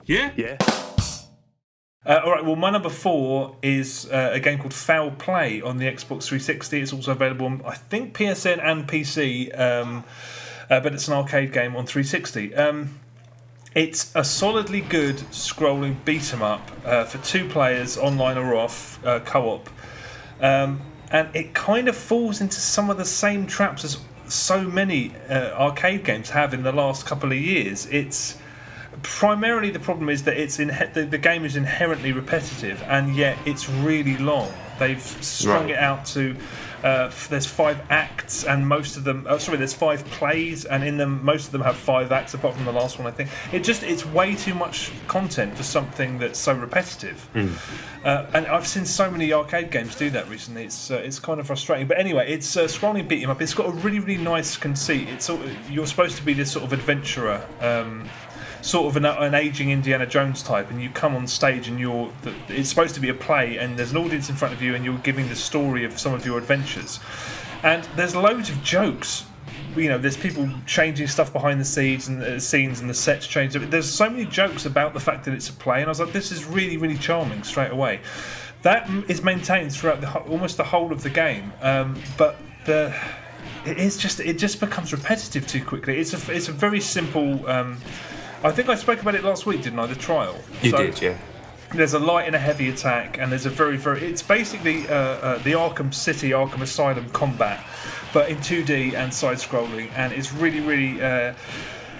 Yeah? Yeah. All right, well, my number 4 is a game called Foul Play on the Xbox 360. It's also available on, I think, PSN and PC, but it's an arcade game on 360. It's a solidly good scrolling beat-em-up for 2 players, online or off, co-op. And it kind of falls into some of the same traps as so many arcade games have in the last couple of years. It's primarily the problem is that the game is inherently repetitive, and yet it's really long. They've strung it out to there's 5 acts, and most of them there's 5 plays, and in them most of them have 5 acts apart from the last one. I think it's way too much content for something that's so repetitive. And I've seen so many arcade games do that recently. It's kind of frustrating, but anyway, it's scrolling beat 'em up. It's got a really, really nice conceit. You're supposed to be this sort of adventurer, sort of an aging Indiana Jones type, and you come on stage and it's supposed to be a play, and there's an audience in front of you, and you're giving the story of some of your adventures. And there's loads of jokes. There's people changing stuff behind the scenes and the sets change. There's so many jokes about the fact that it's a play, and I was like, this is really, really charming straight away. That is maintained throughout almost the whole of the game, but it just becomes repetitive too quickly. It's a very simple. I think I spoke about it last week, didn't I? The trial. You did, yeah. There's a light and a heavy attack, and there's a very, very. It's basically the Arkham City, Arkham Asylum combat, but in 2D and side-scrolling, and it's really, really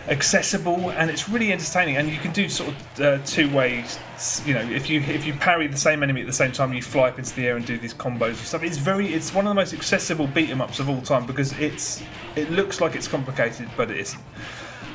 accessible, and it's really entertaining. And you can do sort of 2 ways. If you parry the same enemy at the same time, you fly up into the air and do these combos and stuff. It's one of the most accessible beat 'em ups of all time because it looks like it's complicated, but it isn't.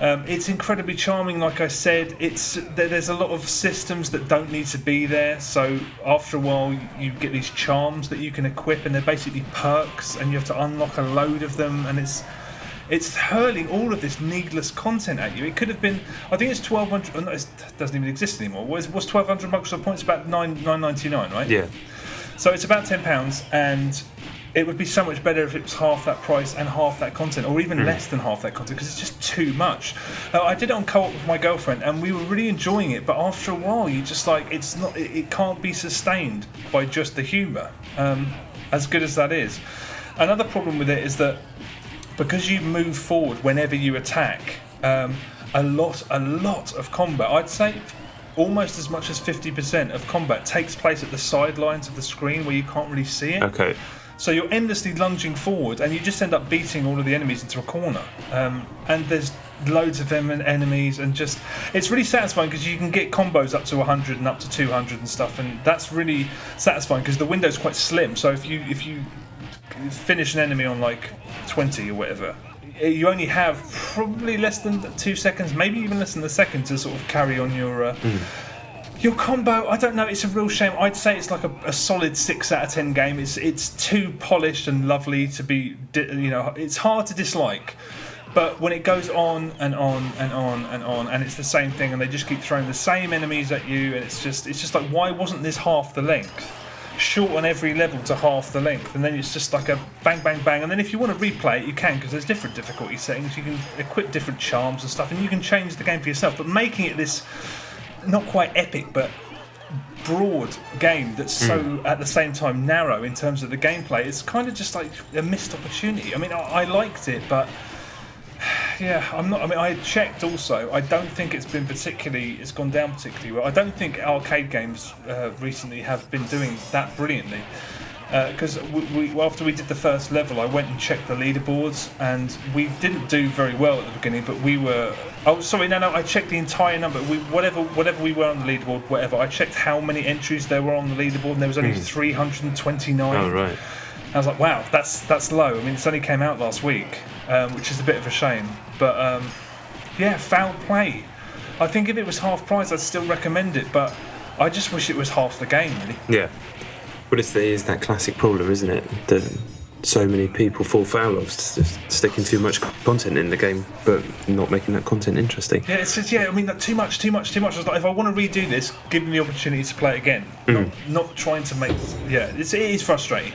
It's incredibly charming, like I said. There's a lot of systems that don't need to be there, so after a while you get these charms that you can equip, and they're basically perks, and you have to unlock a load of them, and it's hurling all of this needless content at you. It could have been, I think it's 1,200, no, it doesn't even exist anymore. Was 1,200 Microsoft points about $9.99, right? Yeah. So it's about £10, and it would be so much better if it was half that price and half that content, or even less than half that content, because it's just too much. I did it on co-op with my girlfriend, and we were really enjoying it. But after a while, you just like it can't be sustained by just the humour, as good as that is. Another problem with it is that because you move forward whenever you attack, a lot of combat, I'd say almost as much as 50% of combat takes place at the sidelines of the screen where you can't really see it. Okay. So you're endlessly lunging forward, and you just end up beating all of the enemies into a corner. And there's loads of them and enemies, and it's really satisfying because you can get combos up to 100 and up to 200 and stuff, and that's really satisfying because the window's quite slim. So if you finish an enemy on like 20 or whatever, you only have probably less than 2 seconds, maybe even less than a second to sort of carry on your combo. I don't know, it's a real shame. I'd say it's like a solid 6 out of 10 game. It's too polished and lovely to be, it's hard to dislike. But when it goes on and on and on and on, and it's the same thing, and they just keep throwing the same enemies at you, and it's just like, why wasn't this half the length? Short on every level to half the length, and then it's just like a bang, bang, bang. And then if you want to replay it, you can, because there's different difficulty settings. You can equip different charms and stuff, and you can change the game for yourself. But making it this not quite epic, but broad game that's so at the same time narrow in terms of the gameplay, it's kind of just like a missed opportunity. I mean, I liked it, but yeah, I checked also. I don't think it's gone down particularly well. I don't think arcade games recently have been doing that brilliantly. Because after we did the first level, I went and checked the leaderboards, and we didn't do very well at the beginning. But we were. Oh, sorry, no. I checked the entire number. Whatever we were on the leaderboard, whatever. I checked how many entries there were on the leaderboard, and there was only 329. Oh, right. I was like, wow, that's low. I mean, it's only came out last week, which is a bit of a shame. But yeah, Foul Play. I think if it was half price, I'd still recommend it. But I just wish it was half the game, really. Yeah. But it is that classic problem, isn't it? That so many people fall foul of sticking too much content in the game, but not making that content interesting. Yeah, it's just, I mean, too much. I was like, if I want to redo this, give me the opportunity to play it again. Not trying to make. Yeah, it is frustrating.